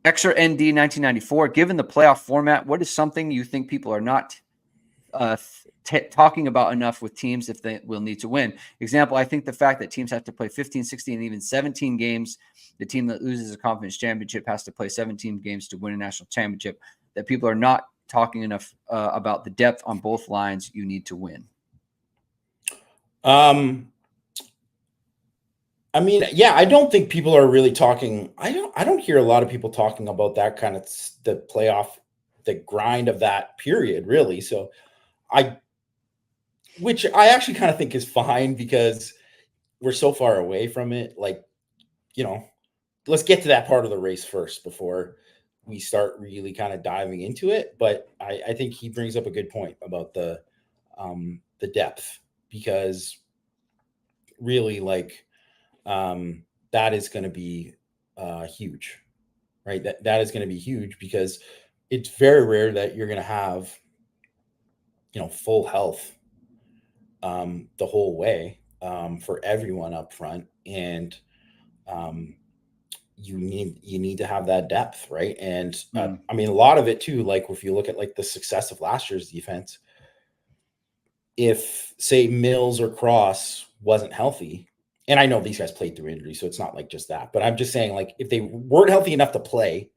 Extra ND 1994. Given the playoff format, what is something you think people are not talking about enough with teams if they will need to win? Example, I think the fact that teams have to play 15, 16, and even 17 games. The team that loses a conference championship has to play 17 games to win a national championship. That people are not talking enough about the depth on both lines you need to win. I mean, yeah, I don't think people are really talking. I don't hear a lot of people talking about that kind of the playoff, the grind of that period, really. So which I actually kind of think is fine because we're so far away from it. Like, let's get to that part of the race first before we start really kind of diving into it. But I think he brings up a good point about the depth, because really, like, that is going to be huge, right? That is going to be huge because it's very rare that you're going to have, full health the whole way for everyone up front, and you need to have that depth, right? And I mean, a lot of it too, like if you look at like the success of last year's defense, if say Mills or Cross wasn't healthy, and I know these guys played through injury, so it's not like just that, but I'm just saying, like, if they weren't healthy enough to play,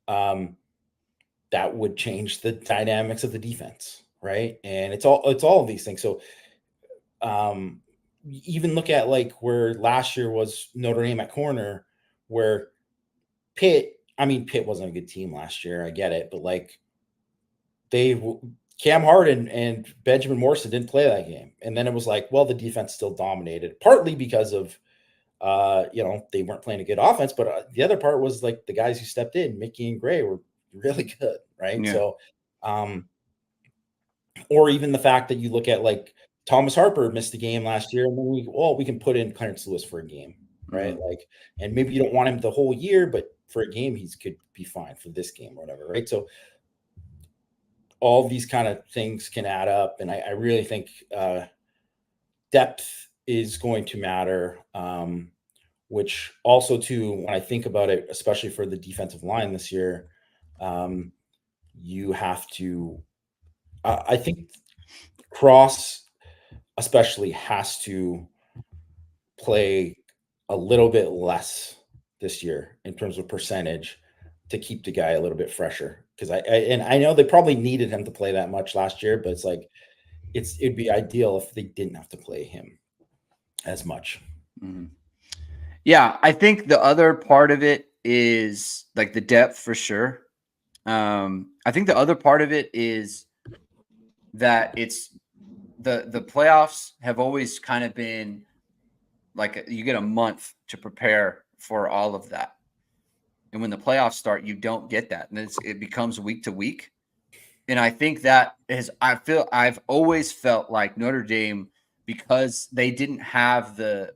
that would change the dynamics of the defense, right? And it's all of these things. So even look at like where last year was Notre Dame at corner, where Pitt wasn't a good team last year, I get it, but like Cam Harden and Benjamin Morrison didn't play that game. And then it was like, well, the defense still dominated, partly because of, they weren't playing a good offense. But the other part was like the guys who stepped in, Mickey and Gray, were really good, right? Yeah. So, or even the fact that you look at like Thomas Harper missed the game last year, and then we can put in Clarence Lewis for a game, right? Like, and maybe you don't want him the whole year, but for a game, he could be fine for this game or whatever, right? So all these kind of things can add up. And I really think depth is going to matter, which also too, when I think about it, especially for the defensive line this year, you have to, I think Cross especially has to play a little bit less this year in terms of percentage to keep the guy a little bit fresher. Because I know they probably needed him to play that much last year, but it's like it'd be ideal if they didn't have to play him as much. Yeah, I think the other part of it is like the depth for sure. I think the other part of it is that it's the playoffs have always kind of been like you get a month to prepare for all of that. And when the playoffs start, you don't get that. And it becomes week to week. And I think that I've always felt like Notre Dame, because they didn't have the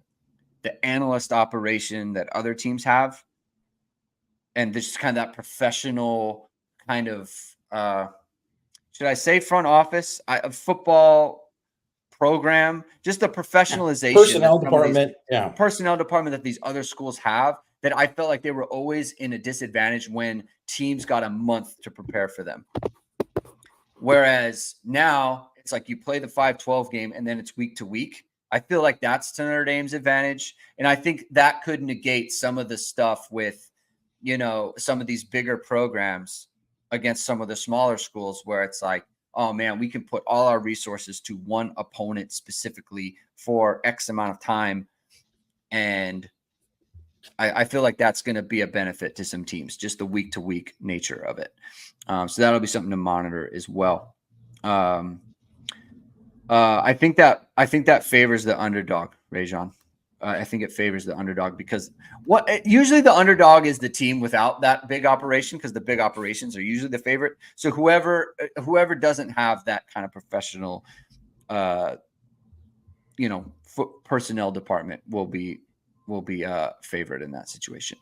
analyst operation that other teams have, and just kind of that professional kind of, should I say front office, football program, just the professionalization, personnel department that these other schools have, that I felt like they were always in a disadvantage when teams got a month to prepare for them. Whereas now it's like you play the 5-12 game and then it's week to week. I feel like that's to Notre Dame's advantage. And I think that could negate some of the stuff with, some of these bigger programs against some of the smaller schools where it's like, oh man, we can put all our resources to one opponent specifically for X amount of time. And I feel like that's going to be a benefit to some teams, just the week to week nature of it. So that'll be something to monitor as well. I think that favors the underdog, Rajon. I think it favors the underdog because usually the underdog is the team without that big operation, because the big operations are usually the favorite. So whoever doesn't have that kind of professional, personnel department will be favored in that situation.